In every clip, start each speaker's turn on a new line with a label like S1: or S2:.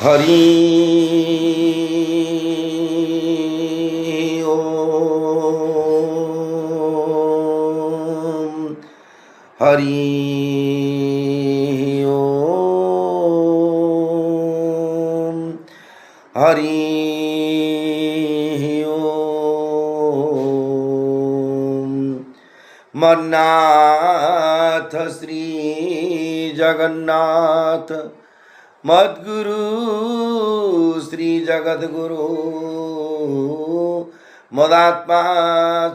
S1: हरि ओम हरि ओम हरि ओम। मन्नाथ श्री जगन्नाथ मद्गुरु श्री जगद्गुरु मदात्मा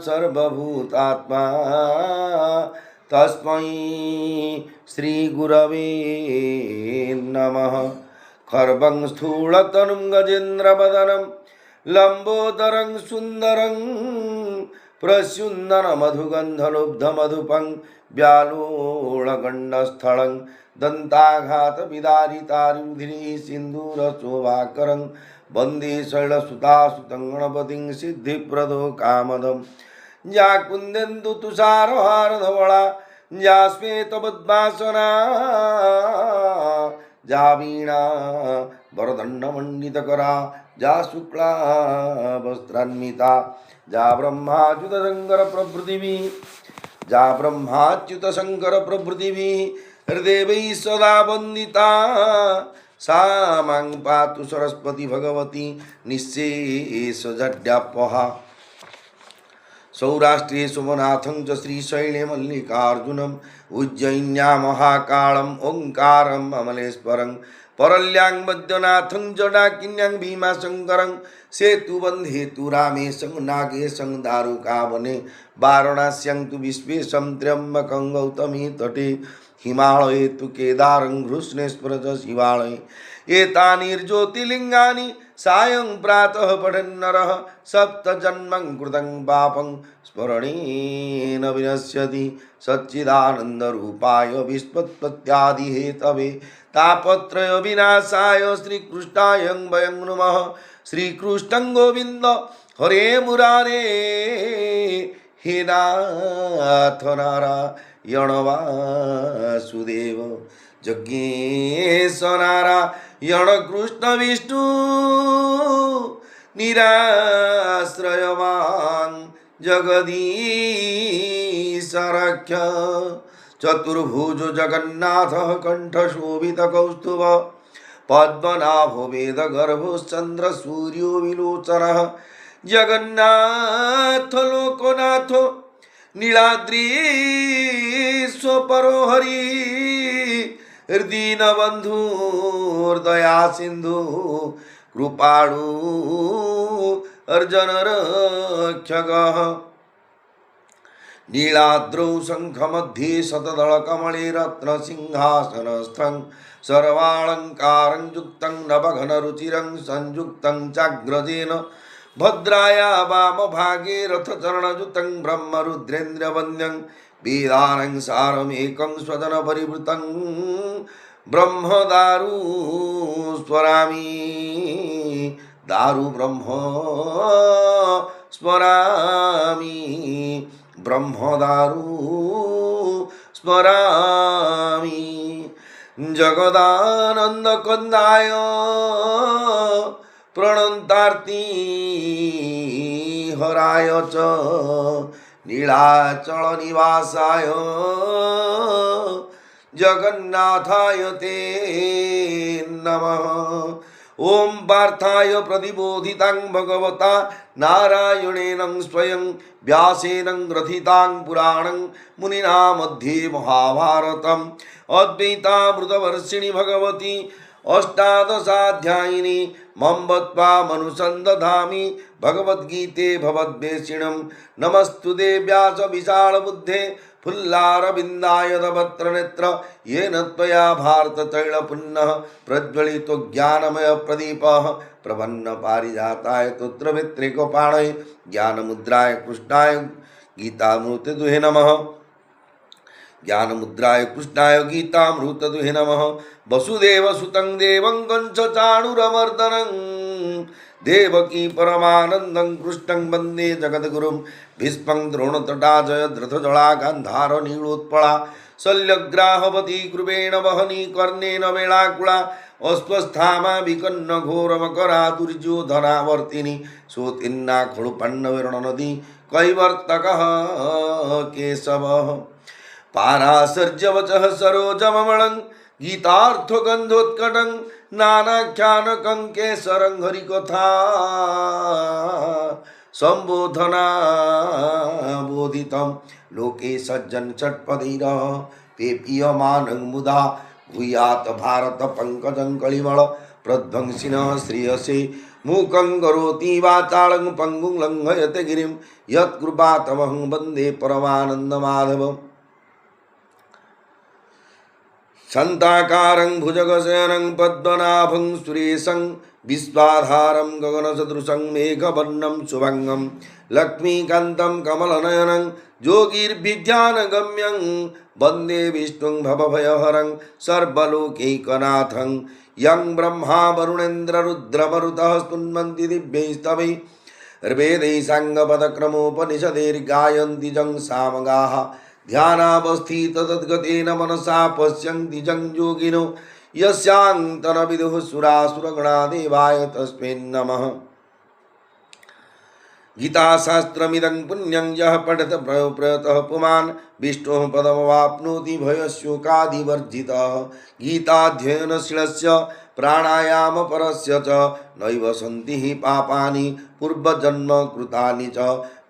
S1: सर्वभूतात्मा तस्मै श्री गुरवे नमः। खर्वं स्थूलतनुं गजेन्द्रवदनं लंबोदरं सुन्दरं प्रस्युन्दनमधुगन्धलुब्धमधुपं व्यालोळगण्डस्थलं दन्ताघातविदारितारुधिरी सिन्दूरशोभाकरं वन्दे शैलसुतासुतं गणपतिं सिद्धिप्रदो कामदं। या कुन्देन्दुतुषारहारधवला या श्वेतपद्मासना जा वीणा वरदण्डमण्डितकरा जा शुक्ला वस्त्रान्विता जा ब्रह्माच्युतशङ्कर प्रभृतिभिः हृदेवैः सदा वन्दिता सा मां पातु सरस्वती भगवती निःशेषजड्यापहा। सौराष्ट्रे सोमनाथं च श्रीशैले मल्लिकार्जुनम् उज्जयिन्यां महाकालं ओंकारं अमलेश्वरं परल्यां वैद्यनाथं जडाकिन्यां भीमाशंकरं सेतुबन्धे तु रामेशं नागेशं दारुकावने वाराणस्यां तु विश्वेशं त्र्यम्बकं गौतमी तटे हिमालये तु केदारं घृष्णेश्वर च शिवालये। एतानिर्ज्योतिर्लिङ्गानि सायं प्रातः पठन्नरः सप्तजन्मं कृतं पापं स्मरणेन विनश्यति। सच्चिदानन्दरूपाय विश्वोत्पत्त्यादिहेतवे तापत्रय विनाशाय श्रीकृष्णाय वयं नमः। श्रीकृष्णं गोविन्द हरे मुरारे हे नाथ नारायण वासुदेव जज्ञेश नारायण कृष्ण विष्णु निराश्रयवान् जगदीश रक्ष। चतुर्भुज जगन्नाथः कण्ठशोभितकौस्तुभ पद्मनाभो वेदगर्भश्चन्द्रसूर्यो विलोचनः। जगन्नाथ लोकनाथ नीलाद्रीश्वरो हरि दीनबन्धु दया सिन्धु कृपाणु अर्जन रक्षकः। नीलाद्रौ शङ्खमध्ये शतदलकमले रत्नसिंहासनस्थं सर्वालङ्कारं युक्तं नवघनरुचिरं संयुक्तं चाग्रजेन भद्राया वामभागे रथचरणयुतं ब्रह्मरुद्रेन्द्रवन्द्यं वेदानं सारमेकं स्वदनपरिवृतं ब्रह्मदारु स्मरामि दारु ब्रह्म स्मरामि ब्रह्मदारु स्मरामि। जगदानन्दकन्दाय प्रणन्तार्ति हराय च नीलाचलनिवासाय जगन्नाथाय ते नमः। ओम पार्थाय प्रतिबोधितां भगवता नारायणेन स्वयं व्यासेन ग्रथितां पुराणं मुनिना मध्ये महाभारतम् अद्वैतामृतवर्षिणि भगवती अष्टादशाध्यायिनी मम बत्वा मनुसन्दधामि भगवद्गीते भवद्वेषिणं। नमस्तुते व्यास विशालबुद्धे फुल्लारविन्दायतवक्त्रनेत्र येन त्वया भारततैलपुन्नः प्रज्वलितो ज्ञानमय प्रदीपः प्रपन्नपारिजाताय तोत्रवेत्रैकपाणये ज्ञानमुद्राय कृष्णाय गीतामृतदुहे नमः। ज्ञानमुद्राय कृष्णाय गीतामृतदुहे नमः। वसुदेवसुतं देवं कंसचाणूरमर्दनं देवकी परमानन्दं कृष्णं वन्दे जगद्गुरुं। भीष्मं द्रोणतटा जयद्रथजला गान्धारनीलोत्पला शल्यग्राहवती कृपेण वहनी कर्णेन वेलाकुला अस्वस्थामा विकन्न घोरमकरा दुर्योधनावर्तिनी सोतिन्ना खलुपण्डविरणनदी कैवर्तकः केशवः पाराशर्यवचः सरोजममलं गीतार्थगन्धोत्कटं नानाख्यानकं केसरं हरिकथा संबोधना बोधितं लोके सज्जन षट्पदैरः पेपीयमानं मुदा भूयात् भारत पंकजं कलिमल प्रध्वंसिनः श्रियसे मूकं करोति वाचालं पंगुं लंघयते गिरिं यत्कृपातमहं वन्दे परमानन्दमाधवम् शान्ताकारं भुजगशयनं पद्मनाभं सुरेशं विश्वाधारं गगनसदृशं मेघवर्णं शुभंगं लक्ष्मीकान्तं कमलनयनं योगिर्विद्यानगम्यं वन्दे विष्णुं भवभयहरं सर्वलोकैकनाथं यं ब्रह्मा वरुणेन्द्ररुद्रमरुतः स्तुन्वन्ति दिव्यैस्तवैः ऋग्वेदैः साङ्गपदक्रमोपनिषदैर्गायन्ति जं सामगाः ध्यानावस्थिततद्गतेन मनसा पश्यन्ति जं योगिनो यस्यान्तरविदुः सुरासुरगणा देवाय तस्मै नमः। गीताशास्त्रमिदं पुण्यं यः पठत प्रयतः पुमान् विष्णोः पदमवाप्नोति भयशोकादिवर्जितः। गीताध्ययनशीलस्य प्राणायामपरस्य च नैव सन्ति हि पापानि पूर्वजन्म कृतानि च।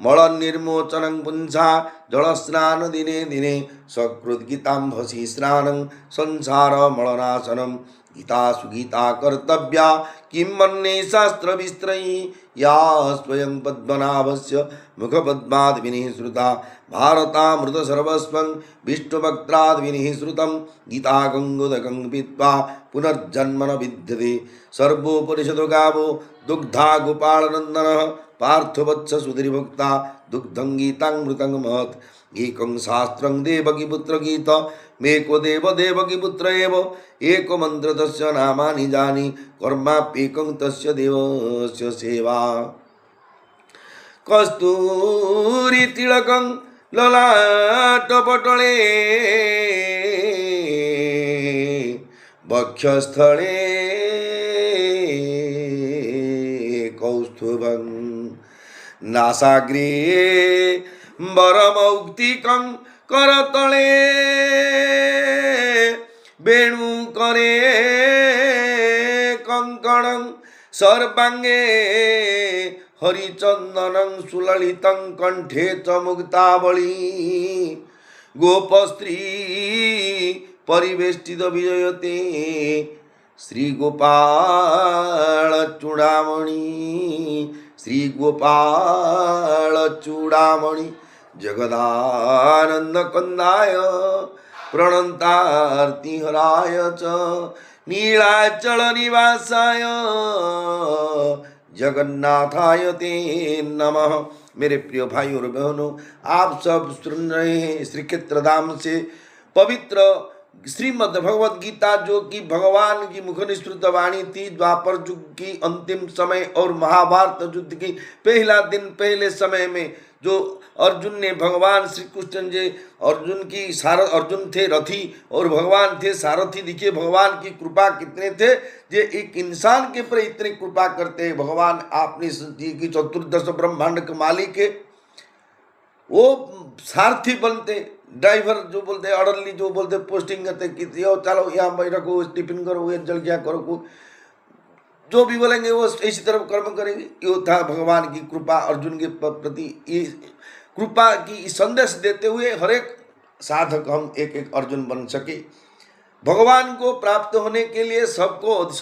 S1: मलनिर्मोचनं पुंसा जलस्नानदिने दिने सकृद्गीताम्भसि स्नानं संसारमलनाशनं। गीता सुगीता कर्तव्या किं मन्ये शास्त्रविस्त्रयी या स्वयं पद्मनाभस्य मुखपद्माद्विनिः श्रुता। भारतामृतसर्वस्वं विष्णुवक्त्राद्विनिः श्रुतं। गीता गङ्गोदकं पीत्वा पुनर्जन्म न विद्यते। सर्वोपनिषदो गावो दुग्धा गोपालनन्दनः पार्थवत्स सुधीर्भुक्ता दुग्धं गीतामृतं महत्। एकं शास्त्रं देवकीपुत्रगीत मेको देवकीपुत्र एव एको मंत्र तस्य नामानि जानि कर्माप्येकं तस्य देवस्य सेवा। कस्तूरितिलकं ललाटपटले वक्षस्थले कौस्तुभं नासाग्रे वरमौक्तिकं करतले वेणुकरे कंकणं सर्वांगे हरिचंदनं सुललितं कंठे च मुक्तावली। गोपस्त्री परिवेष्टित विजयते श्रीगोपाल चूड़ामणि श्रीगोपालचूड़ामणि जगदानन्दकन्दाय प्रणन्तार्तिहराय च नीलाचलनिवासाय जगन्नाथाय ते नमः। मेरे प्रिय भाई और बहनों, आप सब सुन रहे हैं श्री क्षेत्रधाम से पवित्र श्रीमद् भगवद गीता, जो कि भगवान की मुखनिसृत वाणी थी। द्वापर युग की अंतिम समय और महाभारत युद्ध की पहला दिन पहले समय में जो अर्जुन ने भगवान श्री कृष्ण जी अर्जुन थे रथी और भगवान थे सारथी। देखिए भगवान की कृपा कितने थे, जे एक इंसान के पर इतनी कृपा करते हैं भगवान। आपने जी की चतुर्दश ब्रह्मांड के मालिक है, वो सारथी बनते, ड्राइवर जो बोलते ऑर्डरली जो बोलते पोस्टिंग करते कि चलो यहाँ भाई रखो, टिफिन करो, ये जलखिया करो, जो भी बोलेंगे वो इसी तरफ कर्म करेंगे। ये था भगवान की कृपा अर्जुन के प्रति। ये कृपा की संदेश देते हुए हर एक साधक हम एक एक अर्जुन बन सके। भगवान को प्राप्त होने के लिए सब कुछ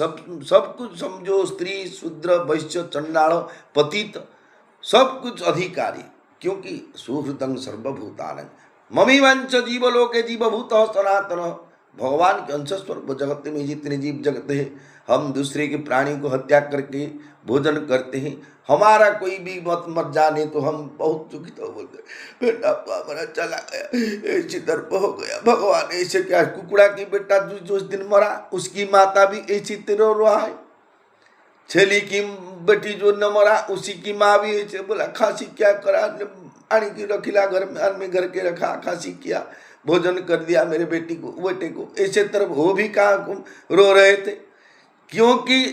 S1: समझो, स्त्री शूद्र वैश्य चंडाल पतित सब कुछ अधिकारी, क्योंकि सुहृतं सर्वभूतानं ममीवांच जीवलोके जीवभूत सनातन। भगवान के अंशस्वरूप जगत में जितने जीव जगत है, हम दूसरे के प्राणी को हत्या करके भोजन करते हैं। हमारा कोई भी मत जाने तो हम बहुत दुखित हो बोलते, बेटा हमारा चला गया, ऐसी दर्प हो गया। भगवान ऐसे क्या, कुकुड़ा की बेटा जो उस दिन मरा उसकी माता भी ऐसी तेरो रहा है। छेली की बेटी जो न मरा उसी की माँ भी ऐसे। बोला खांसी क्या करा, आनी की रखिला घर में घर के रखा, खांसी किया, भोजन कर दिया मेरे बेटे को। ऐसे तरफ हो भी कहाँ रो रहे थे। क्योंकि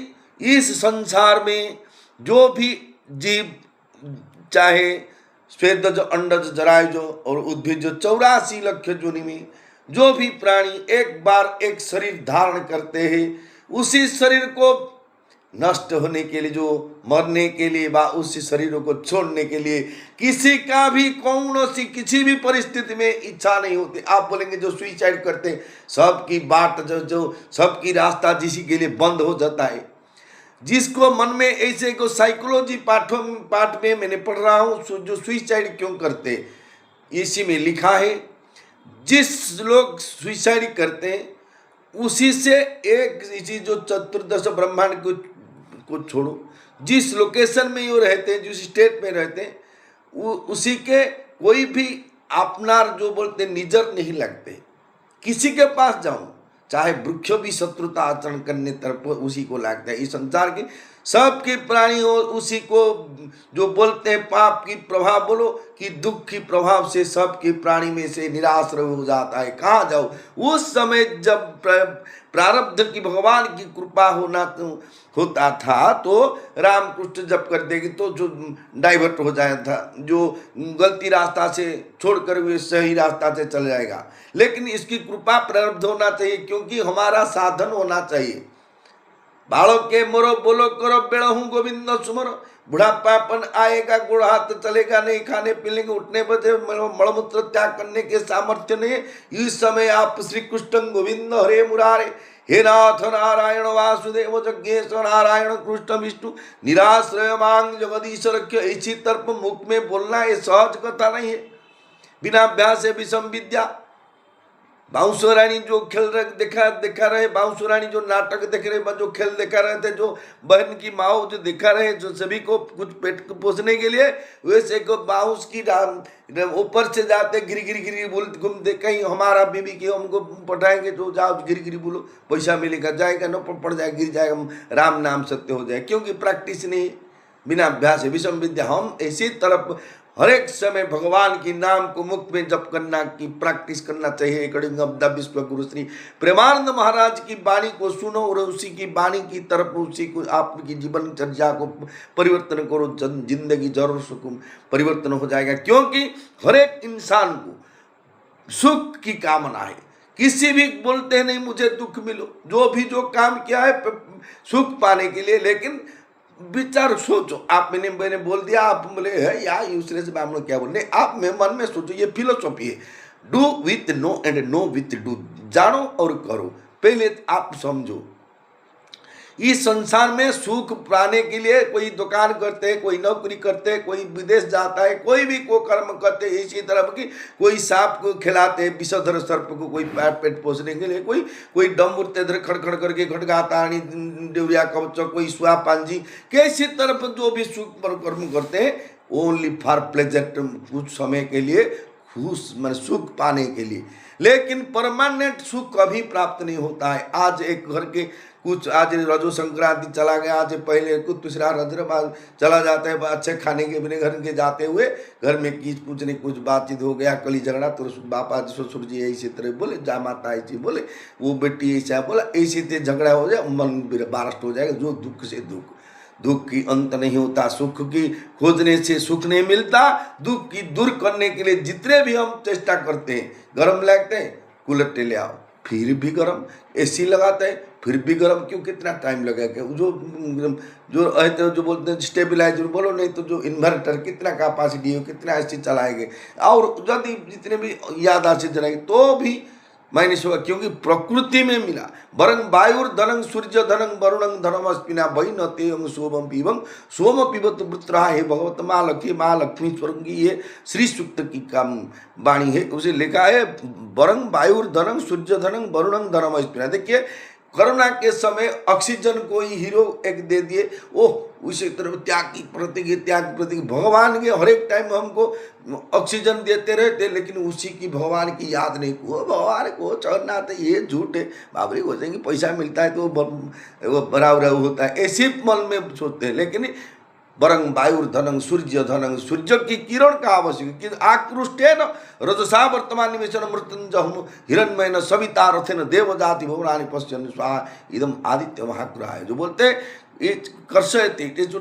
S1: इस संसार में जो भी जीव, चाहे स्वेदज, अंडज, जरायुज और उद्भिज 84 लाख योनि में जो भी प्राणी एक बार एक शरीर धारण करते हैं, उसी शरीर को नष्ट होने के लिए, जो मरने के लिए व उस शरीरों को छोड़ने के लिए किसी का भी कौन सी किसी भी परिस्थिति में इच्छा नहीं होती। आप बोलेंगे जो सुइसाइड करते हैं सबकी बाट जो सबकी रास्ता जिसी के लिए बंद हो जाता है। जिसको मन में ऐसे को साइकोलॉजी पाठ में मैंने पढ़ रहा हूँ जो सुइसाइड क्यों करते, इसी में लिखा है जिस लोग सुइसाइड करते हैं उसी से एक इसी जो चतुर्दश ब्रह्मांड को छोड़ो, जिस लोकेशन में वो रहते हैं, जिस स्टेट में रहते हैं, उसी के कोई भी अपना जो बोलते निजर नहीं लगते। किसी के पास जाऊं चाहे वृक्ष भी शत्रुता आचरण करने तरफ उसी को लगता है। इस संसार के सबके प्राणी हो उसी को जो बोलते हैं पाप की प्रभाव बोलो कि दुख की प्रभाव से सबके प्राणी में से निराश्रय हो जाता है। कहाँ जाओ उस समय जब प्रारब्ध की भगवान की कृपा होता था तो रामकृष्ण जब कर देगी तो जो डाइवर्ट हो जाया था, जो गलती रास्ता से छोड़कर वे सही रास्ता से चल जाएगा। लेकिन इसकी कृपा प्रारब्ध होना चाहिए, क्योंकि हमारा साधन होना चाहिए। बालों के मोरो बोलो करो बेड़ा हूँ गोविंद सुमरो, बुढ़ापापन आएगा गुड़ हाथ चलेगा नहीं, खाने पीने के उठने बजे मलमूत्र त्याग करने के सामर्थ्य नहीं। इस समय आप श्री कृष्ण गोविंद हरे मुरारे, हे नाथ नारायण वासुदेव जग्गेश्वर नारायण कृष्ण विष्णु निराश्रय मांग जगदीश रख्य, इसी तरफ मुख में बोलना ये सहज कथा नहीं है। बिना अभ्यास से विषम विद्या। बांसुरी रानी जो खेल दिखा रहे, बांसुरी रानी जो नाटक देख रहे, जो खेल दिखा रहे थे, जो बहन की माओ जो दिखा रहे, जो सभी को कुछ पेट को पोसने के लिए, वैसे को बाउंस की ऊपर से जाते गिरी बोल घूमते, कहीं हमारा बीबी की हमको पटाएंगे तो जाओ गिरी बोलो, पैसा मिलेगा, जाएगा न पड़ जाएगा, गिर जाएगा, राम नाम सत्य हो जाए, क्योंकि प्रैक्टिस नहीं, बिना अभ्यास है विषम विद्या। हम इसी तरफ हर एक समय भगवान की नाम को मुख में जप करना की प्रैक्टिस करना चाहिए। विश्व गुरु श्री प्रेमानंद महाराज की वाणी को सुनो और उसी की वाणी की तरफ उसी को आपकी जीवन चर्या को परिवर्तन करो, जिंदगी जरूर सुकून परिवर्तन हो जाएगा। क्योंकि हर एक इंसान को सुख की कामना है, किसी भी बोलते हैं नहीं मुझे दुख मिलो, जो भी जो काम किया है सुख पाने के लिए, लेकिन विचार सोचो। आप मैंने बोल दिया, आप बोले है यार दूसरे से हम लोग क्या बोल रहे, आप में मन में सोचो, ये फिलोसॉफी है। Do with know and know with do, जानो और करो, पहले आप समझो। इस संसार में सुख पाने के लिए कोई दुकान करते हैं, कोई नौकरी करते हैं, कोई विदेश जाता है, कोई भी को कर्म करते हैं इसी तरह की, कोई सांप को खिलाते हैं, विषधर सर्प को कोई पेट पोसने के लिए, कोई डम्बुरते धर खड़खड़ करके खड़गाता देवरिया कवच, कोई सुहा पांजी, कैसी तरफ जो भी सुख पर कर्म करते हैं ओनली फॉर प्लेजर, कुछ समय के लिए खुश मन सुख पाने के लिए, लेकिन परमानेंट सुख कभी प्राप्त नहीं होता है। आज एक घर के कुछ, आज रजो संक्रांति चला गया, आज पहले कुछ दूसरा रजरबाद चला जाता है, अच्छे खाने के बिना घर के जाते हुए घर में कुछ नहीं कुछ बातचीत हो गया, कली झगड़ा, तो बापा जी ससुर जी ऐसी तरह बोले, जा माता ऐसी बोले, वो बेटी ऐसा बोला, ऐसी तरह झगड़ा हो जाए, मन बारस्ट हो जाएगा। जो दुख से दुख की अंत नहीं होता, सुख की खोजने से सुख नहीं मिलता। दुख की दूर करने के लिए जितने भी हम चेष्टा करते हैं, गर्म लगते हैं कूलर ले आओ, फिर भी गर्म, एसी लगाते हैं फिर भी गर्म, क्यों, कितना टाइम लगेगा। जो बोलते हैं स्टेबलाइजर बोलो, नहीं तो जो इन्वर्टर कितना कैपेसिटी हो, कितना एसी चलाएंगे, और यदि जितने भी याद आसे जलाएंगे तो भी माइनस होगा, क्योंकि प्रकृति में मिला। वरंग वायुर धनंग सूर्य धनंग वरुणंग धनमस्पिना भई न तेयं सोमम पीवं सोम पीबत वृत्रा है भगवत माँ लक्ष्मी स्वर्गी, ये श्री सूक्त की काम वाणी है, उसे लिखा है वरंग वायुर धनंग सूर्य धनंग वरुणंग धनमस्पिना। देखिए कोरोना के समय ऑक्सीजन को ही हीरो एक दे दिए, ओह उसी तरह त्याग की प्रतीक भगवान के हर एक टाइम हमको ऑक्सीजन देते रहते, लेकिन उसी की भगवान की याद नहीं, वो भगवान को चढ़ना था, ये झूठ है। बाबरी हो जाएंगे पैसा मिलता है तो वो बराबर होता है, ऐसे मन में सोचते हैं। लेकिन वरं वायुर्धनं सूर्य धनं, सूर्य की किरण का आवश्यक कि आकृष्टेन रजसा वर्तमान निवेशन मृत्युंजहम हिरण्मयन सविता रथेन देवजाति भुवनानि पश्यन् स्वाहा इदम आदित्य महाग्रहाय। जो बोलते ये कर्षयति, ये जो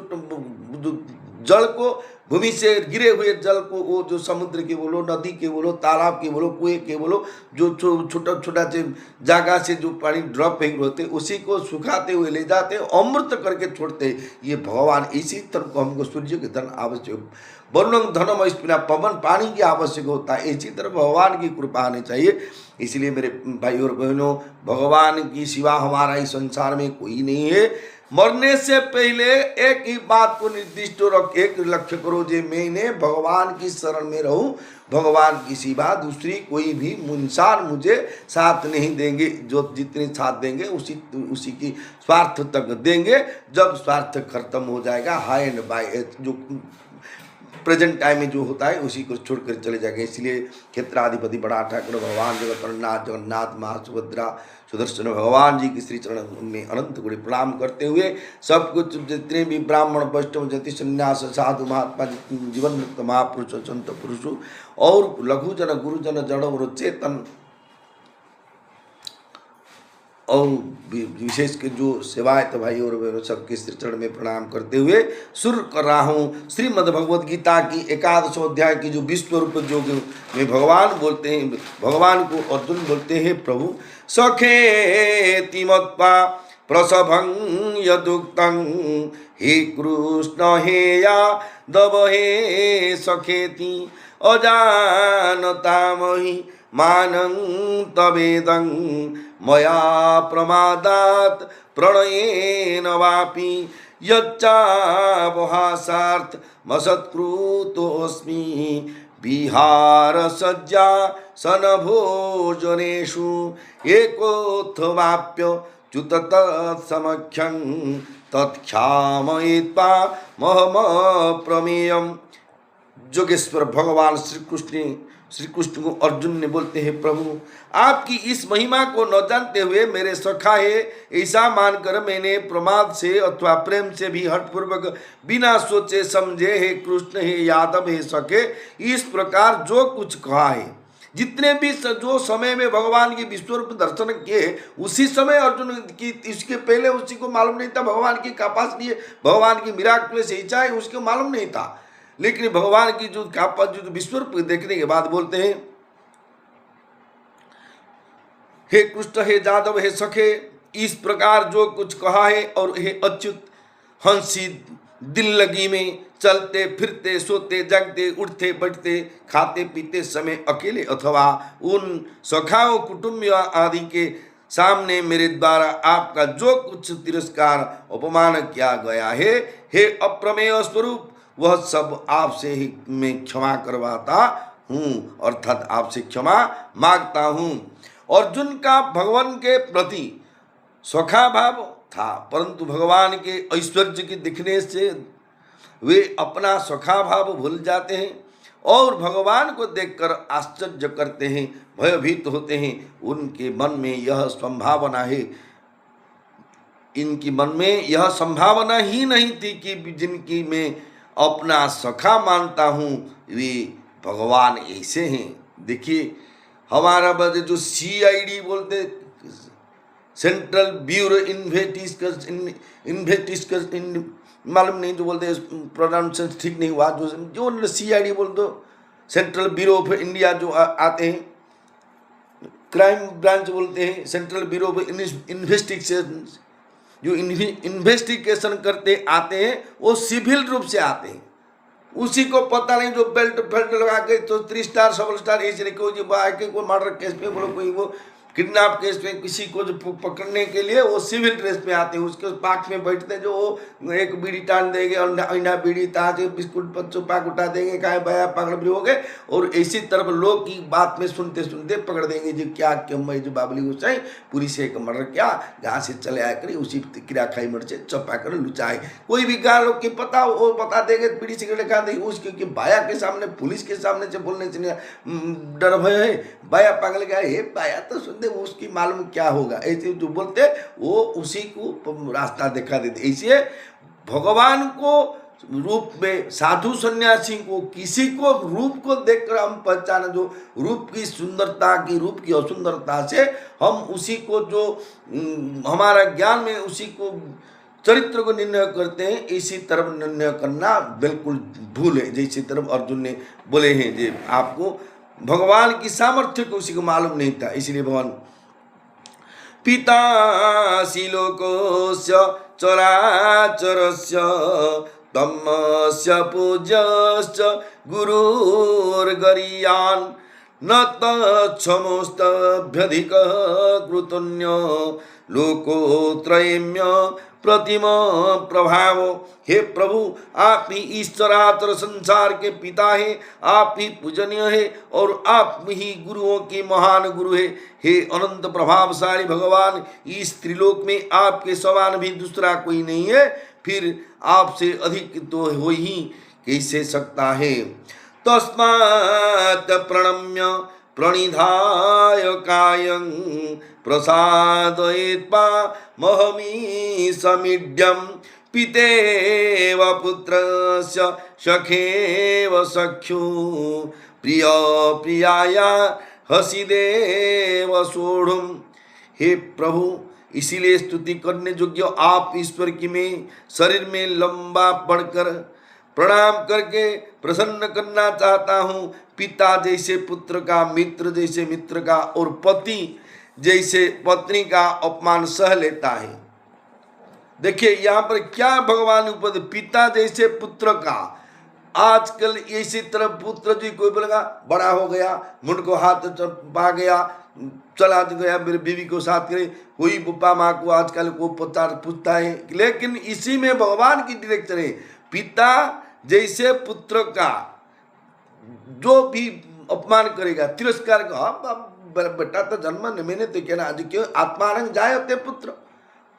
S1: जल को भूमि से गिरे हुए जल को, वो जो समुद्र के बोलो, नदी के बोलो, तालाब के बोलो, कुएं के बोलो, जो छोटा छोटा से जगह से जो पानी ड्रॉप फेंक होते उसी को सुखाते हुए ले जाते अमृत करके छोड़ते। ये भगवान इसी तरह को हमको सूर्य के धन आवश्यक, वरुण धनम स्पिना पवन पानी की आवश्यक होता है। इसी तरह भगवान की कृपा आनी चाहिए। इसलिए मेरे भाई और बहनों, भगवान की सिवा हमारा इस संसार में कोई नहीं है। मरने से पहले एक ही बात को निर्दिष्ट रख, एक लक्ष्य करो जे मैंने भगवान की शरण में रहूं, भगवान की सिवा दूसरी कोई भी इंसान मुझे साथ नहीं देंगे। जो जितने साथ देंगे उसी की स्वार्थ तक देंगे। जब स्वार्थ खत्म हो जाएगा, हाय एंड बाय जो प्रेजेंट टाइम में जो होता है उसी को छोड़कर चले जाएंगे। इसलिए क्षेत्राधिपति बड़ा ठाकुर भगवान जगन्नाथ, जगन्नाथ माँ सुभद्रा, सुदर्शन भगवान जी की श्री चरण में अनंत गुणी प्रणाम करते हुए सब कुछ जितने भी ब्राह्मण वैष्णव जति संन्यास साधु महात्मा जीवन मुक्त महापुरुष संत पुरुष और लघुजन गुरुजन जड़ और चेतन और विशेष के जो सेवायत भाई और बहनों सबके श्री चरण में प्रणाम करते हुए शुरू कर रहा हूँ श्रीमद् भगवद गीता की 11 अध्याय की जो विश्व रूप योग में भगवान बोलते हैं, भगवान को अर्जुन बोलते हैं प्रभु सखेति मत्वा प्रसभं यदुक्तं हे कृष्ण हे यादव हे सखेति अजानतामहि मानं तवेदं मया प्रमादात् प्रणयेन वापि यच्चावहासार्थ मसत्कृतोऽस्मि विहारसज्जा सनभोजनेषु एकोऽथवाप्यच्युत तत्समख्यं तत्क्षामयित्वा महमप्रमेयम्। जोगेश्वर भगवान श्री कृष्ण को अर्जुन ने बोलते हैं प्रभु आपकी इस महिमा को न जानते हुए मेरे सखा है ऐसा मानकर मैंने प्रमाद से अथवा प्रेम से भी हठपूर्वक बिना सोचे समझे हे कृष्ण हे यादव हे सखे इस प्रकार जो कुछ कहा है। जितने भी जो समय में भगवान की विश्वरूप दर्शन किए उसी समय अर्जुन की, इसके पहले उसी को मालूम नहीं था भगवान की कैपेसिटी है, भगवान की मिराकुलस इच्छा है, उसको मालूम नहीं था। लेकिन भगवान की जो विश्वरूप देखने के बाद बोलते हैं हे कृष्ण हे यादव हे सखे इस प्रकार जो कुछ कहा है और हे अच्युत हंसी दिल लगी में चलते फिरते सोते जागते उठते बैठते खाते पीते समय अकेले अथवा उन सखाओं कुटुंब आदि के सामने मेरे द्वारा आपका जो कुछ तिरस्कार अपमान किया गया है हे अप्रमेय स्वरूप वह सब आपसे ही मैं क्षमा करवाता हूँ, अर्थात आपसे क्षमा मांगता हूँ। अर्जुन का भगवान के प्रति सखा भाव था, परंतु भगवान के ऐश्वर्य के दिखने से वे अपना सखा भाव भूल जाते हैं और भगवान को देखकर आश्चर्य करते हैं, भयभीत होते हैं। उनके मन में यह संभावना है, इनकी मन में यह संभावना ही नहीं थी कि जिनकी मैं अपना सखा मानता हूँ वे भगवान ऐसे हैं। देखिए हमारा बस जो CID बोलते सेंट्रल ब्यूरो इन्वेस्टिगेशन मालूम नहीं जो बोलते प्रोनाउंसिएशन ठीक नहीं हुआ, जो CID बोल दो सेंट्रल ब्यूरो ऑफ इंडिया जो आते हैं, क्राइम ब्रांच बोलते हैं, सेंट्रल ब्यूरो ऑफ इन्वेस्टिगेशन जो इन्वेस्टिगेशन करते आते हैं वो सिविल रूप से आते हैं। उसी को पता नहीं जो बेल्ट लगा के तो 3 स्टार 7 स्टार ऐसे नहीं कोई कोई मर्डर केस में बोलो कोई वो किडनैप केस में किसी को जो पकड़ने के लिए वो सिविल ड्रेस में आते हैं। उसके पार्क में बैठते जो वो एक बीड़ी टान देंगे अंडा बीड़ी ताज बिस्कुट बच्चों पाक उठा देंगे कहे बया पकड़ भी हो गए और इसी तरफ लोग की बात में सुनते सुनते पकड़ देंगे जो क्या क्यों मैं जो बाबली गुस्साई पूरी से एक मर्डर क्या जहाँ से चले आया करी उसी क्रिया खाई मर से चपा कर लुचाए। कोई भी गाँव लोग की पता वो बता देंगे बीड़ी सिगरेट खा देंगे उसके बाया के सामने पुलिस के सामने से बोलने से डर भय है। बाया पागल गया हे बाया तो सुनते उसकी मालूम क्या होगा, ऐसे जो बोलते वो उसी को रास्ता दिखा देते। ऐसे भगवान को रूप में साधु सन्यासी को, किसी को रूप को देखकर हम पहचाने, जो रूप की सुंदरता की, रूप की असुंदरता से हम उसी को जो हमारा ज्ञान में उसी को चरित्र को निर्णय करते हैं, इसी तरफ निर्णय करना बिल्कुल भूल है। जैसी तरफ अर्जुन ने बोले हैं जे आपको भगवान की सामर्थ्य को उसी को मालूम नहीं था, इसलिए भगवान पितासि लोकस्य चराचरस्य तमस्य पूज्यश्च गुरुर्गरीयान् न तच्छमस्तभ्यधिकः कृतन्यो लोकोत्रयम्य प्रतिम प्रभाव। हे प्रभु, आप ही इस चराचर संसार के पिता हैं, आप ही पूजनीय है और आप ही गुरुओं के महान गुरु है। हे अनंत प्रभावशाली भगवान, इस त्रिलोक में आपके समान भी दूसरा कोई नहीं है, फिर आपसे अधिक तो हो ही कैसे सकता है। तस्मात् प्रणम्य प्रणिधाय कायं प्रसादयित्वा महमी समीड्यं पितेव पुत्रस्य सखेव सख्यु प्रिय प्रियाया हसिदेव सोढ़ुम। हे प्रभु, इसीलिए स्तुति करने योग्य आप ईश्वर की मैं शरीर में लंबा पड़कर प्रणाम करके प्रसन्न करना चाहता हूँ। पिता जैसे पुत्र का, मित्र जैसे मित्र का और पति जैसे पत्नी का अपमान सह लेता है। देखिए यहाँ पर क्या भगवान उपद, पिता जैसे पुत्र का। आजकल इसी तरह पुत्र जी कोई बोलेगा बड़ा हो गया, मुंड को हाथ पा गया, चला गया मेरे बीवी को साथ करे, कोई पप्पा माँ को आजकल को पूछता है। लेकिन इसी में भगवान की डायरेक्शन है, पिता जैसे पुत्र का जो भी अपमान करेगा, तिरस्कार का, बेटा तो जन्म मैंने तो कहना आज क्यों आत्मानंग जाए होते पुत्र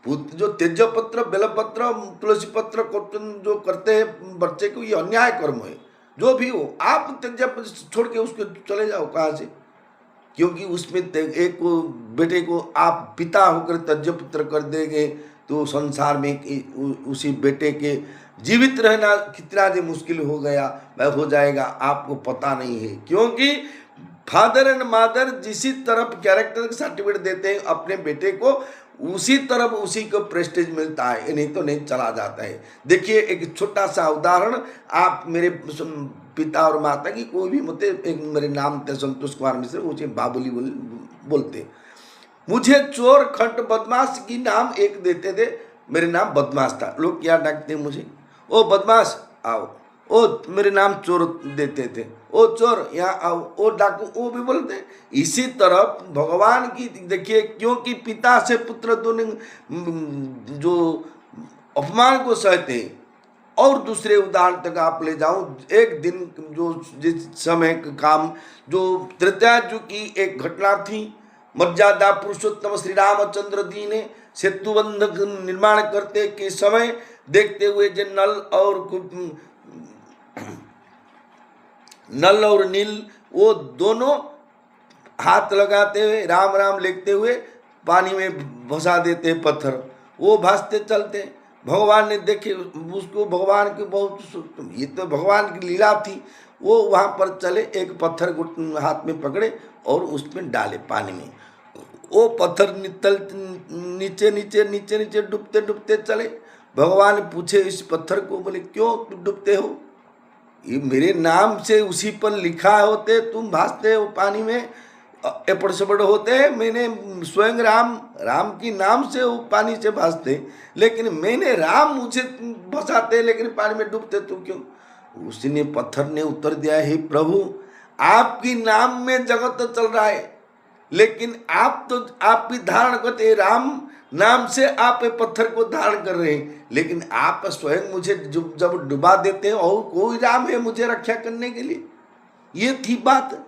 S1: जो तेज पत्र, बेलपत्र, तुलसी पत्र जो करते हैं बच्चे को, ये अन्याय कर्म है। जो भी हो आप तेज छोड़ के उसको चले जाओ कहाँ से, क्योंकि उसमें एक को बेटे को आप पिता होकर तेज पुत्र कर देंगे तो संसार में उसी बेटे के जीवित रहना कितना जो मुश्किल हो गया वह हो जाएगा, आपको पता नहीं है। क्योंकि फादर एंड मदर जिसी तरफ कैरेक्टर सर्टिफिकेट देते हैं अपने बेटे को, उसी तरफ उसी को प्रेस्टीज मिलता है, नहीं तो नहीं चला जाता है। देखिए एक छोटा सा उदाहरण, आप मेरे पिता और माता की कोई भी मुझे, एक मेरे नाम थे संतोष कुमार मिश्र, मुझे बाबुली बोलते। मुझे चोर खंड बदमाश की नाम एक देते थे, मेरे नाम बदमाश था। लोग क्या डाकते मुझे, ओ बदमाश आओ, ओ मेरे नाम चोर देते थे, ओ चोर यहाँ आओ, ओ डाकू, वो भी बोलते। इसी तरह भगवान की देखिए, क्योंकि पिता से पुत्र दोनों जो अपमान को सहते हैं। और दूसरे उदाहरण तक आप ले जाऊं, एक दिन जो जिस समय का काम, जो त्रेता युग की एक घटना थी, मर्यादा पुरुषोत्तम श्री रामचंद्र जी ने सेतु बंध निर्माण करते के समय देखते हुए जो नल और नील वो दोनों हाथ लगाते हुए राम राम लिखते हुए पानी में भसा देते पत्थर, वो भासते चलते। भगवान ने देखे उसको, भगवान की बहुत, ये तो भगवान की लीला थी। वो वहाँ पर चले, एक पत्थर को हाथ में पकड़े और उसमें डाले पानी में, वो पत्थर नीचे नीचे नीचे नीचे डूबते डूबते चले। भगवान पूछे इस पत्थर को, बोले क्यों डूबते हो, ये मेरे नाम से उसी पर लिखा होते, तुम भासते हो पानी में, एपड़ सपड़ होते, मैंने स्वयं राम की नाम से वो पानी से भासते, लेकिन मैंने राम मुझे भसाते लेकिन पानी में डूबते तुम क्यों। उसने पत्थर ने उत्तर दिया, हे प्रभु, आपकी नाम में जगत तो चल रहा है, लेकिन आप तो आप भी धारण करते, राम नाम से आप पत्थर को धारण कर रहे हैं, लेकिन आप स्वयं मुझे जब डुबा देते हैं, और कोई राम है मुझे रक्षा करने के लिए। ये थी बात।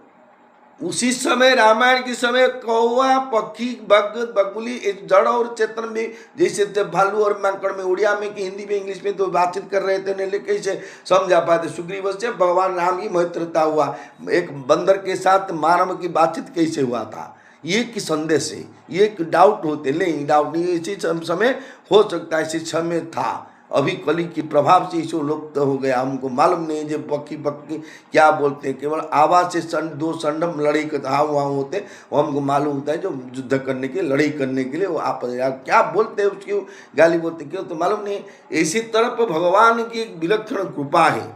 S1: उसी समय रामायण के समय कौवा, पक्षी, बगुली, जड़ और चेतन में, जैसे भालू और माकड़ में, उड़िया में कि हिंदी में इंग्लिश में तो बातचीत कर रहे थे, नहीं कैसे समझा पाते। सुग्रीव से भगवान राम की मैत्रता हुआ, एक बंदर के साथ मानव की बातचीत कैसे हुआ था, ये कि संदेश है, ये डाउट होते नहीं, डाउट नहीं, इसी समय हो सकता है, इसी समय था। अभी कली के प्रभाव से इसको लुप्त हो गया, हमको मालूम नहीं जो पक्की पक्की क्या बोलते हैं, केवल आवाज़ से दो संडम लड़ाई का हाँ वहाँ होते वो हमको मालूम होता है, जो युद्ध करने के लड़ाई करने के लिए वो आप क्या बोलते हैं उसकी गाली बोलते क्यों तो मालूम नहीं। इसी तरह पर भगवान की एक विलक्षण कृपा है।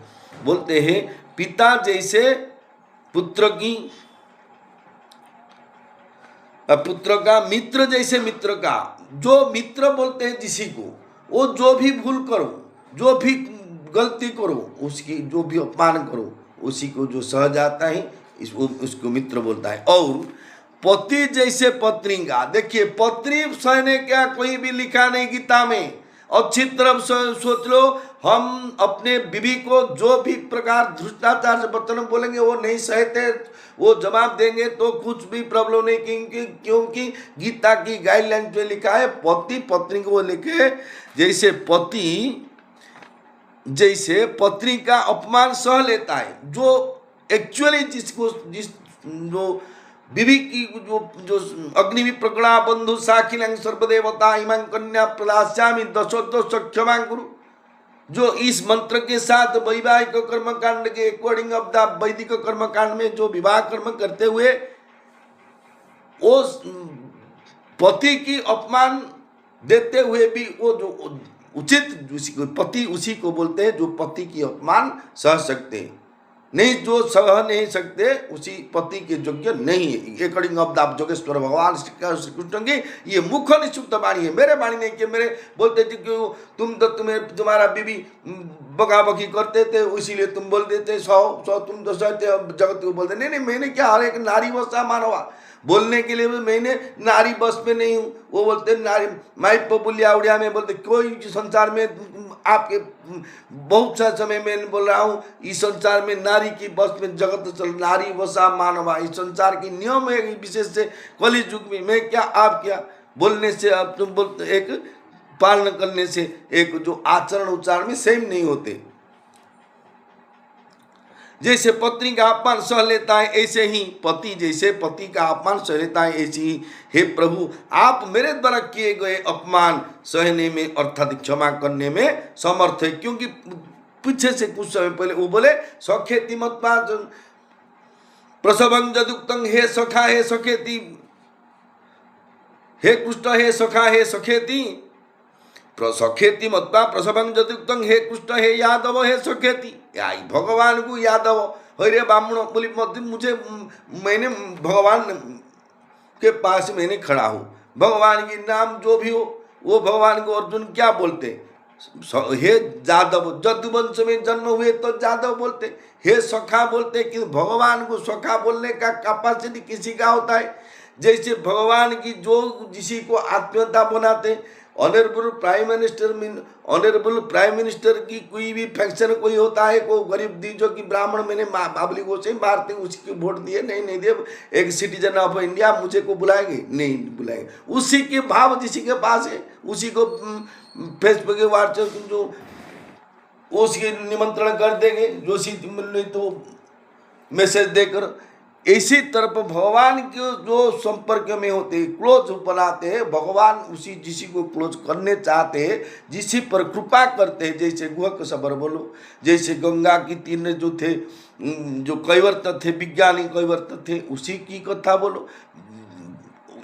S1: बोलते हैं पिता जैसे पुत्र की, पुत्र का, मित्र जैसे मित्र का। जो मित्र बोलते हैं जिसी को, वो जो भी भूल करो, जो भी गलती करो, उसकी जो भी अपमान करो, उसी को जो सह जाता है उसको मित्र बोलता है। और पति जैसे पत्नी का, देखिए पत्नी सहने क्या कोई भी लिखा नहीं गीता में। अच्छी तरफ सोच लो, हम अपने बीवी को जो भी प्रकार धृष्टाचार से बर्तन बोलेंगे वो नहीं सहते, वो जवाब देंगे तो कुछ भी प्रॉब्लम नहीं, क्योंकि गीता की गाइडलाइन में लिखा है पति पत्नी को लेके जैसे पत्नी का अपमान सह लेता है, जो एक्चुअली जो बीवी की जो अग्निवि प्रगणा बंधु साखिलंग सर्वदेवता इमां कन्या प्रदास्यामि दशोदश क्षमा गुरु, जो इस मंत्र के साथ वैवाहिक कर्मकांड के अकॉर्डिंग ऑफ द वैदिक कर्मकांड में जो विवाह कर्म करते हुए वो पति की अपमान देते हुए भी वो जो उचित पति उसी को बोलते हैं जो पति की अपमान सह सकते हैं, नहीं जो सह नहीं सकते उसी पति के योग्य नहीं है। अकॉर्डिंग ऑफ द जोगेश्वर भगवान श्री कृष्ण की ये मुख्य निश्चित वाणी है, मेरे वाणी नहीं कि मेरे बोलते थे कि तुम तो तुम्हारा बीवी बगाबगी करते थे इसीलिए तुम बोल देते सौ तुम तो सहते जगत को बोलते नहीं, मैंने क्या, हर एक नारी वसा मानवा बोलने के लिए मैंने नारी बस में नहीं हूँ। वो बोलते नारी माई पपुलिया उड़िया में बोलते कोई संसार में आपके बहुत सा समय में बोल रहा हूँ, इस संसार में नारी की बस में जगत चल, नारी वसा मानवा, इस संसार की नियम है विशेष से कलि युग में मैं क्या आप क्या बोलने से अब तुम बोलते एक पालन करने से एक जो आचरण उच्चारण में सेम नहीं होते। जैसे पत्नी का अपमान सह लेता है ऐसे ही पति जैसे पति का अपमान सह लेता है ऐसे ही हे प्रभु आप मेरे द्वारा किए गए अपमान सहने में अर्थात क्षमा करने में समर्थ है। क्योंकि पीछे से कुछ समय पहले वो बोले सखेति मत्वा प्रसवं जदुक्तं हे सखा हे सखेति, हे कृष्ण हे सखा हे सखेति, सखेति मत्वा प्रसवं जदुक्तं हे कृष्ण हे यादव हे सखेति। भगवान को यादव हरे ब्राह्मण बोली मुझे मैंने भगवान के पास मैंने खड़ा हूँ, भगवान के नाम जो भी हो वो भगवान को अर्जुन क्या बोलते हे जादव, जदुवंश में जन्म हुए तो जादव बोलते, हे सखा बोलते कि भगवान को सखा बोलने का कैपेसिटी किसी का होता है। जैसे भगवान की जो जिसी को आत्मीयता बनाते, ऑनरेबल प्राइम मिनिस्टर की कोई भी फंक्शन कोई होता है, को गरीब दी जो कि ब्राह्मण मैंने बाबली को से मारते उसकी वोट दिए नहीं दिए, एक सिटीजन ऑफ इंडिया मुझे को बुलाएंगे नहीं बुलाएंगे, उसी के भाव जिसी के पास है उसी को फेसबुक व्हाट्सएप जो उसके निमंत्रण कर देंगे, जो सी नहीं तो मैसेज देकर। इसी तरफ भगवान के जो संपर्क में होते हैं क्लोज बनाते हैं, भगवान उसी जिसी को क्लोज करने चाहते हैं जिसी पर कृपा करते हैं। जैसे गुहक सबर बोलो, जैसे गंगा की तीर जो थे जो कैवर्त थे विज्ञानी कैवर्त थे उसी की कथा बोलो,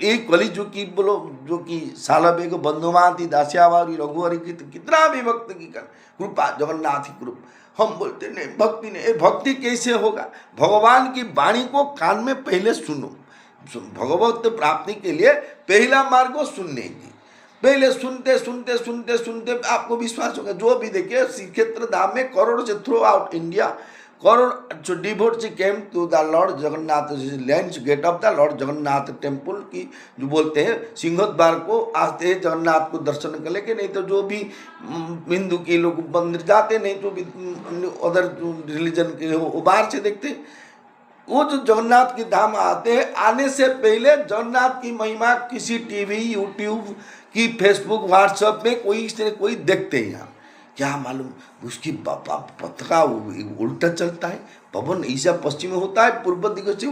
S1: एक कली जो की बोलो जो कि सालबेग बंधुमाती दास्यावारी रघुवरी की कितना भी भक्त की कृपा जगन्नाथ की कृपा। हम बोलते नहीं भक्ति नहीं, भक्ति कैसे होगा? भगवान की वाणी को कान में पहले सुनो, भगवत प्राप्ति के लिए पहला मार्ग हो सुनने की, पहले सुनते सुनते सुनते सुनते आपको विश्वास होगा। जो भी देखिए श्री क्षेत्र धाम में करोड़ से throughout India crore devotee came to the lord Jagannath land gate of the lord Jagannath temple की जो बोलते हैं सिंहद्वार को आते हैं जगन्नाथ को दर्शन कर लेके, नहीं तो जो भी हिंदू के लोग मंदिर जाते नहीं जो भी अदर रिलीजन के वो बाहर से देखते हैं। वो जो जगन्नाथ की धाम आते हैं आने से पहले जगन्नाथ की महिमा किसी टीवी यूट्यूब की फेसबुक व्हाट्सएप में कोई देखते हैं। यहाँ क्या मालूम उसकी पताका उल्टा चलता है, पवन ईशा पश्चिम में होता है, पूर्व दिगो से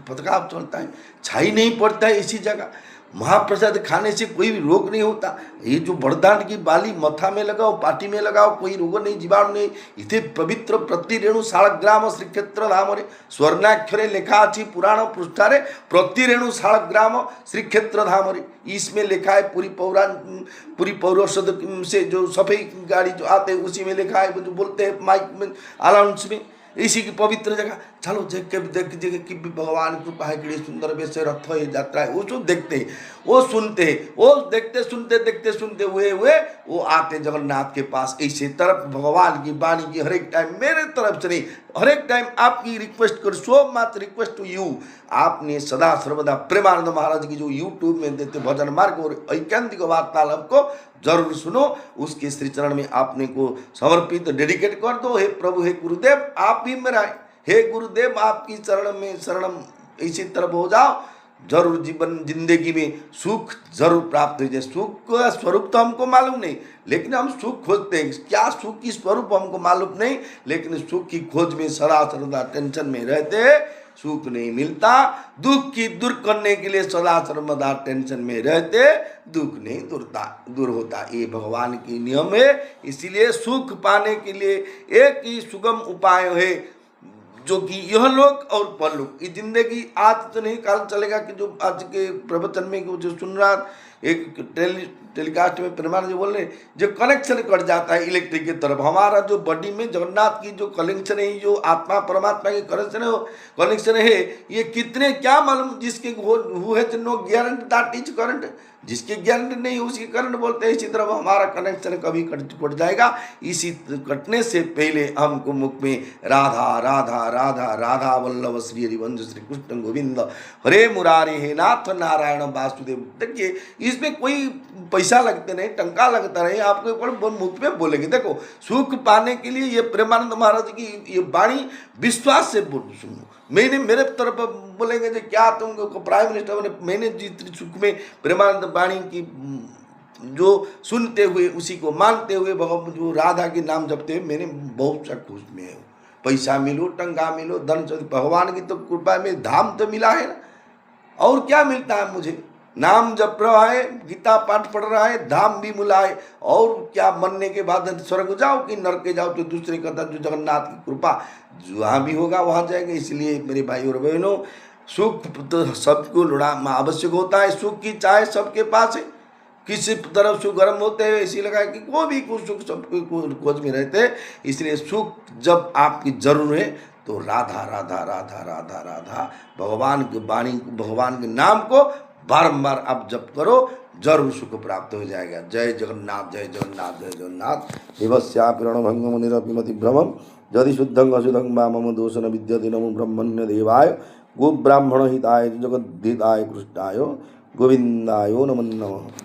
S1: पताका चलता है, छाई नहीं पड़ता है इसी जगह। महाप्रसाद खाने से कोई भी रोग नहीं होता। ये जो बड़दांड की बाली मथा में लगाओ, पाटी में लगाओ, कोई रोग नहीं, जीवाणु नहीं। इथे पवित्र प्रति रेणु शालग्राम श्रीक्षेत्र धामरे स्वर्णाक्षरे लिखा अच्छी पुराण पृष्ठारे प्रति रेणु शालग्राम श्रीक्षेत्र धामरे। इसमें लिखा है पूरी पौरषद से जो सफेद गाड़ी जो आते हैं उसी में लिखा है, जो बोलते हैं माइक में अनाउंस में, इसी की पवित्र जगह। चलो देख कि भगवान कृपा है, कि सुंदर वैसे रथ है, यात्रा है, वो जो देखते हैं, वो सुनते हैं, वो देखते सुनते हुए वो आते जगन्नाथ के पास। इसी तरफ भगवान की वाणी की हर एक टाइम, मेरे तरफ से नहीं, हर एक टाइम आपकी रिक्वेस्ट कर, so much request to you. आपने सदा सर्वदा प्रेमानंद महाराज की जो यूट्यूब में देते भजन मार्ग और ऐकांतिक वार्तालाप को जरूर सुनो। उसके श्री चरण में आपने को समर्पित डेडिकेट कर दो। हे प्रभु, हे गुरुदेव, आप भी मेरा, हे गुरुदेव आपकी चरण में शरणम, इसी तरफ हो जाओ। जरूर जीवन जिंदगी में सुख जरूर प्राप्त हो जाए। सुख का स्वरूप तो हमको मालूम नहीं, लेकिन हम सुख खोजते हैं। क्या सुख की स्वरूप हमको मालूम नहीं, लेकिन सुख की खोज में सदा सर्वदा टेंशन में रहते हैं, सुख नहीं मिलता। दुख की दूर करने के लिए सदा सर्वदा टेंशन में रहते, दुख नहीं दूर होता। ये भगवान की नियम है। इसीलिए सुख पाने के लिए एक ही सुगम उपाय है, जो कि यह लोक और परलोक। ये जिंदगी आज तो नहीं, कल चलेगा। कि जो आज के प्रवचन में जो सुन रहा, एक टेलीकास्ट में प्रेमानंद जी बोल रहे, जो कनेक्शन कट जाता है इलेक्ट्रिक की तरफ, हमारा जो बॉडी में जगन्नाथ की जो कनेक्शन है, जो आत्मा परमात्मा की कनेक्शन है, ये कितने क्या मालूम। जिसके हुए no guarantee that is current, जिसकी गारंटी नहीं उसकी करंट बोलते हैं। इसी तरह हमारा कनेक्शन कभी कट जाएगा। इसी कटने से पहले हमको मुख में राधा राधा राधा राधा वल्लभ श्री हरिवंश श्री कृष्ण गोविंद हरे मुरारे हे नाथ नारायण वासुदेव। देखिए, इसमें कोई पैसा लगते नहीं, टंका लगता नहीं, आपके ऊपर मुख में बोलेंगे। देखो, सुख पाने के लिए ये प्रेमानंद महाराज की ये वाणी विश्वास से सुनो। मैंने मेरे तरफ बोलेंगे जो क्या तुमको प्राइम मिनिस्टर, मैंने जितनी सुख में प्रेमानंद वाणी की जो सुनते हुए, उसी को मानते हुए भगवान जो राधा के नाम जपते हुए, मैंने बहुत सा खुश में हूँ। पैसा मिलो, टंगा मिलो, धन, भगवान की तो कृपा में धाम तो मिला है ना, और क्या मिलता है मुझे। नाम जप रहा है, गीता पाठ पढ़ रहा है, धाम भी मिला है, और क्या मरने के बाद स्वर्ग जाओ कि नरक जाओ, तो दूसरे का जो जगन्नाथ की कृपा जहाँ भी होगा वहाँ जाएंगे। इसलिए मेरे भाई और बहनों, सुख तो सबको लुड़ा आवश्यक होता है। सुख की चाय सबके पास है, किसी तरफ सुख गर्म होते हैं, इसी लगा कि कोई भी कुछ सुख सबके खोज में रहते हैं। इसलिए सुख जब आपकी जरूर है तो राधा राधा राधा राधा राधा भगवान की वाणी, भगवान के नाम को बारंबार आप जप करो, जरूर सुख प्राप्त हो जाएगा। जय जगन्नाथ, जय जगन्नाथ, जय जगन्नाथ। देवस्यापिरण भंगम निरपिमति भ्रमम यदि शुद्धं अशुद्धं वा मम दोष न विद्यते नमो ब्रह्मण्य देवाय गो ब्राह्मण हिताय जगद्धिताय कृष्णाय गोविंदाय नमो नमः।